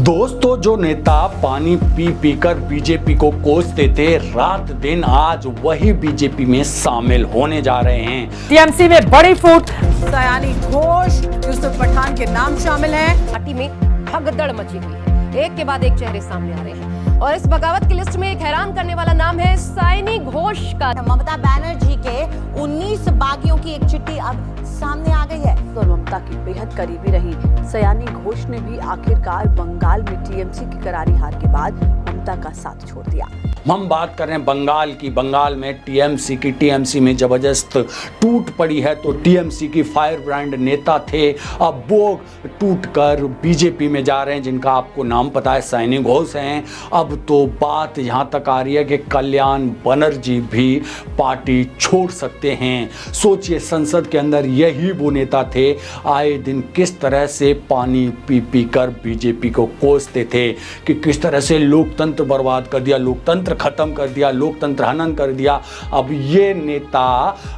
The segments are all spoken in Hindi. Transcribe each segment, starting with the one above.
दोस्तों, जो नेता पानी पी पीकर बीजेपी को कोसते थे, रात दिन आज वही बीजेपी में शामिल होने जा रहे हैं। टीएमसी में बड़ी फूट। सयानी घोष, यूसुफ पठान के नाम शामिल हैं। पार्टी में भगदड़ मची हुई है, एक के बाद एक चेहरे सामने आ रहे हैं और इस बगावत की लिस्ट में एक हैरान करने वाला नाम है सयानी घोष का। ममता बनर्जी के 19 बागियों की एक चिट्ठी अब सामने आ गई है। और ममता की बेहद करीबी रही सयानी घोष ने भी आखिरकार बंगाल में टीएमसी की करारी हार के बाद ममता का साथ छोड़ दिया। हम बात कर रहे हैं बंगाल की। बंगाल में टीएमसी की, टीएमसी में जबरदस्त टूट पड़ी है। तो टीएमसी की फायर ब्रांड नेता थे, अब वो टूट कर बीजेपी में जा रहे हैं, जिनका आपको नाम पता है, सयानी घोष हैं। अब तो बात यहाँ तक आ रही है कि कल्याण बनर्जी भी पार्टी छोड़ सकते हैं। सोचिए, संसद के अंदर यही वो नेता थे, आए दिन किस तरह से पानी पी पी कर बीजेपी को कोसते थे कि किस तरह से लोकतंत्र बर्बाद कर दिया, लोकतंत्र खत्म कर दिया, लोकतंत्र हनन कर दिया। अब ये नेता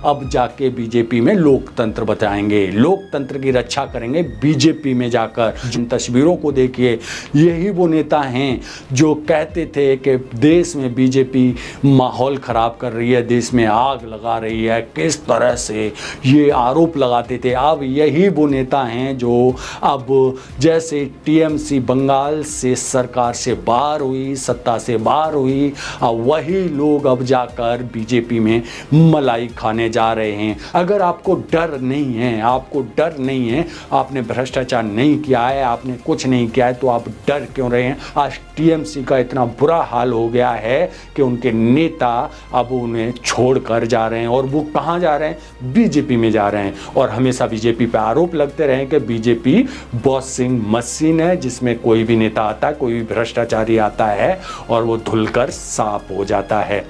अब जाके बीजेपी में लोकतंत्र बचाएंगे, लोकतंत्र की रक्षा करेंगे बीजेपी में जाकर। जिन तस्वीरों को देखिए, यही वो नेता हैं जो कहते थे कि देश में बीजेपी माहौल खराब कर रही है, देश में आग लगा रही है, किस तरह से ये आरोप लगाते थे। अब यही वो नेता हैं जो अब जैसे टीएमसी बंगाल से सरकार से बाहर हुई, सत्ता से बाहर हुई, अब वही लोग अब जाकर बीजेपी में मलाई खाने जा रहे हैं। अगर आपको डर नहीं है, आपको डर नहीं है, आपने भ्रष्टाचार नहीं किया है, आपने कुछ नहीं किया है, तो आप डर क्यों रहे हैं? आज टीएमसी का इतना बुरा हाल हो गया है कि उनके नेता अब उन्हें छोड़कर जा रहे हैं। और वो कहाँ जा रहे हैं? बीजेपी में जा रहे हैं। और हमेशा बीजेपी पे आरोप लगते रहे कि बीजेपी बॉसिंग मशीन है, जिसमें कोई भी नेता आता है, कोई भी भ्रष्टाचारी आता है और वो धुलकर साफ हो जाता है।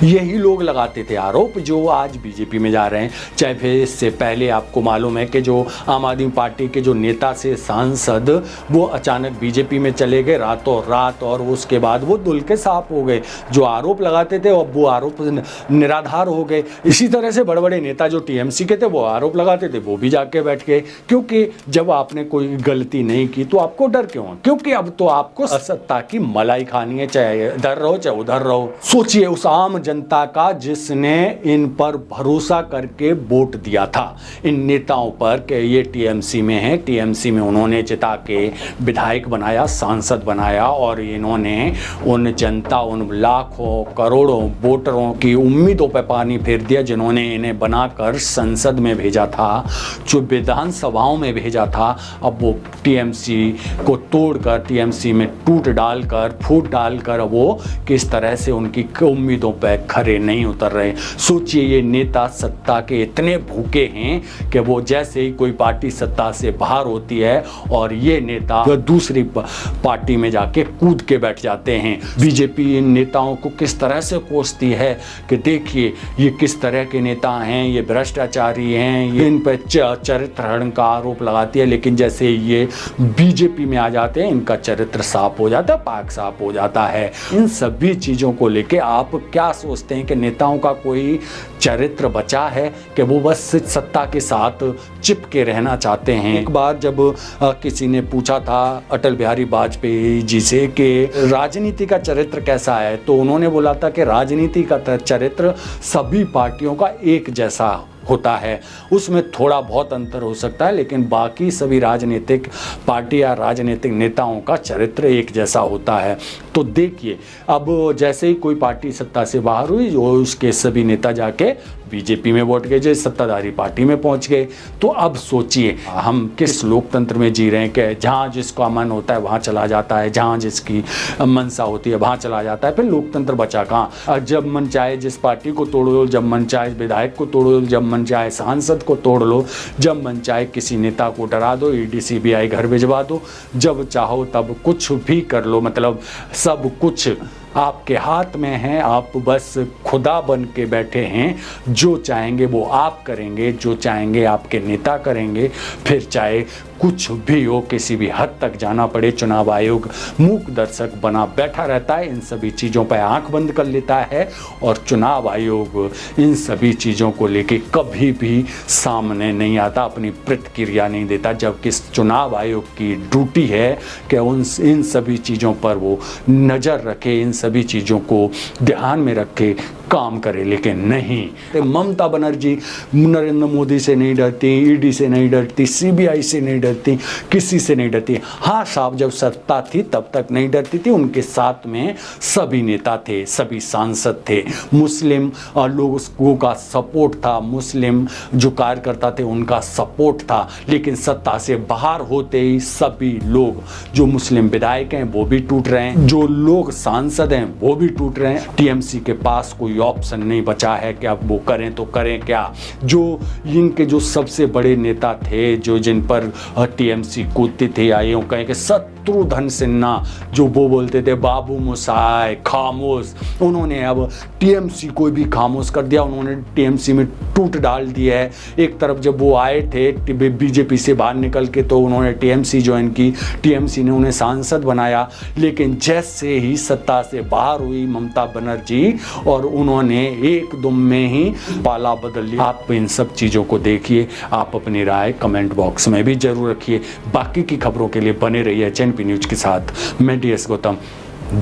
यही लोग लगाते थे आरोप जो आज बीजेपी में जा रहे हैं। चाहे फिर इससे पहले आपको मालूम है कि जो आम आदमी पार्टी के जो नेता से सांसद, वो अचानक बीजेपी में चले गए रातों रात, और उसके बाद वो धुल के साफ हो गए। जो आरोप लगाते थे अब वो आरोप निराधार हो गए। इसी तरह से बड़े बड़े नेता जो टीएमसी के थे, वो आरोप लगाते थे, वो भी जाके बैठ गए। क्योंकि जब आपने कोई गलती नहीं की तो आपको डर क्यों है? क्योंकि अब तो आपको सत्ता की मलाई खानी है, चाहे इधर रहो चाहे उधर रहो। सोचिए उस आम जनता का जिसने इन पर भरोसा करके वोट दिया था, इन नेताओं पर कि ये टीएमसी में है, टीएमसी में उन्होंने जिता के विधायक बनाया, सांसद बनाया, और इन्होंने उन जनता, उन लाखों करोड़ों वोटरों की उम्मीदों पर पानी फेर दिया, जिन्होंने इन्हें बनाकर संसद में भेजा था, जो विधानसभाओं में भेजा था। अब वो टीएमसी को तोड़कर, टीएमसी में टूट डालकर, फूट डालकर वो किस तरह से उनकी उम्मीदों पे खरे नहीं उतर रहे। सोचिए, ये नेता सत्ता के इतने भूखे हैं कि वो जैसे ही कोई पार्टी सत्ता से बाहर होती है और ये नेता दूसरी पार्टी में जाके कूद के बैठ जाते हैं। बीजेपी इन नेताओं को किस तरह से कोसती है कि देखिए ये किस तरह के नेता हैं, ये भ्रष्टाचारी हैं, ये इन पर चरित्र हनन का आरोप लगाती है। लेकिन जैसे ये बीजेपी में आ जाते हैं, इनका चरित्र साफ हो जाता है, पाक साफ हो जाता है। इन सभी चीज़ों को लेके आप क्या सोचते हैं कि नेताओं का कोई चरित्र बचा है कि वो बस सत्ता के साथ चिपके रहना चाहते हैं? एक बार जब किसी ने पूछा था अटल बिहारी वाजपेयी जी से कि राजनीति का चरित्र कैसा है, तो उन्होंने बोला था कि राजनीति का चरित्र सभी पार्टियों का एक जैसा होता है, उसमें थोड़ा बहुत अंतर हो सकता है, लेकिन बाकी सभी राजनीतिक पार्टी या राजनीतिक नेताओं का चरित्र एक जैसा होता है। तो देखिए, अब जैसे ही कोई पार्टी सत्ता से बाहर हुई, जो उसके सभी नेता जाके बीजेपी में वोट गए, जो सत्ताधारी पार्टी में पहुंच गए। तो अब सोचिए, हम किस लोकतंत्र में जी रहे हैं कि जहां जिसका मन होता है वहां चला जाता है, जहां जिसकी मनसा होती है वहां चला जाता है। फिर लोकतंत्र बचा कहाँ? जब मन चाहे जिस पार्टी को तोड़ लो, जब मन चाहे विधायक को तोड़ लो, जब मन चाहे सांसद को तोड़ लो, जब मन चाहे किसी नेता को डरा दो, ईडी सीबीआई घर भिजवा दो, जब चाहो तब कुछ भी कर लो। मतलब सब कुछ आपके हाथ में है, आप बस खुदा बन के बैठे हैं। जो चाहेंगे वो आप करेंगे, जो चाहेंगे आपके नेता करेंगे, फिर चाहे कुछ भी हो, किसी भी हद तक जाना पड़े। चुनाव आयोग मूक दर्शक बना बैठा रहता है, इन सभी चीज़ों पर आंख बंद कर लेता है और चुनाव आयोग इन सभी चीज़ों को लेके कभी भी सामने नहीं आता, अपनी प्रतिक्रिया नहीं देता, जबकि चुनाव आयोग की ड्यूटी है कि इन सभी चीज़ों पर वो नज़र रखे, इन सभी चीज़ों को ध्यान में रखे काम करे। लेकिन नहीं, ममता बनर्जी नरेंद्र मोदी से नहीं डरती, ईडी से नहीं डरती, सीबीआई से नहीं डरती, किसी से नहीं डरती। हाँ साहब, जब सत्ता थी तब तक नहीं डरती थी, उनके साथ में सभी नेता थे, सभी सांसद थे, मुस्लिम लोगों का सपोर्ट था, मुस्लिम जो कार्यकर्ता थे उनका सपोर्ट था। लेकिन सत्ता से बाहर होते ही सभी लोग, जो मुस्लिम विधायक हैं वो भी टूट रहे हैं, जो लोग सांसद हैं वो भी टूट रहे हैं। टीएमसी के पास कोई ऑप्शन नहीं बचा है कि अब वो करें तो करें क्या। जो इनके जो सबसे बड़े नेता थे, जो जिन पर टीएमसी कूदती थी, या यूं कहें कि शत्रुघ्न सिन्हा, जो वो बोलते थे बाबू मोसाय खामोश, उन्होंने अब टीएमसी को भी खामोश कर दिया, उन्होंने टीएमसी में टूट डाल दिया है। एक तरफ जब वो आए थे बीजेपी से बाहर निकल के, तो उन्होंने टीएमसी ज्वाइन की, टीएमसी ने उन्हें सांसद बनाया। लेकिन जैसे ही सत्ता से बाहर हुई ममता बनर्जी, और उन्होंने एक दुम में ही पाला बदल लिया। आप इन सब चीज़ों को देखिए, आप अपनी राय कमेंट बॉक्स में भी जरूर रखिए। बाकी की खबरों के लिए बने रहिए एचएनपी न्यूज के साथ। मैं डीएस गौतम,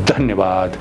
धन्यवाद।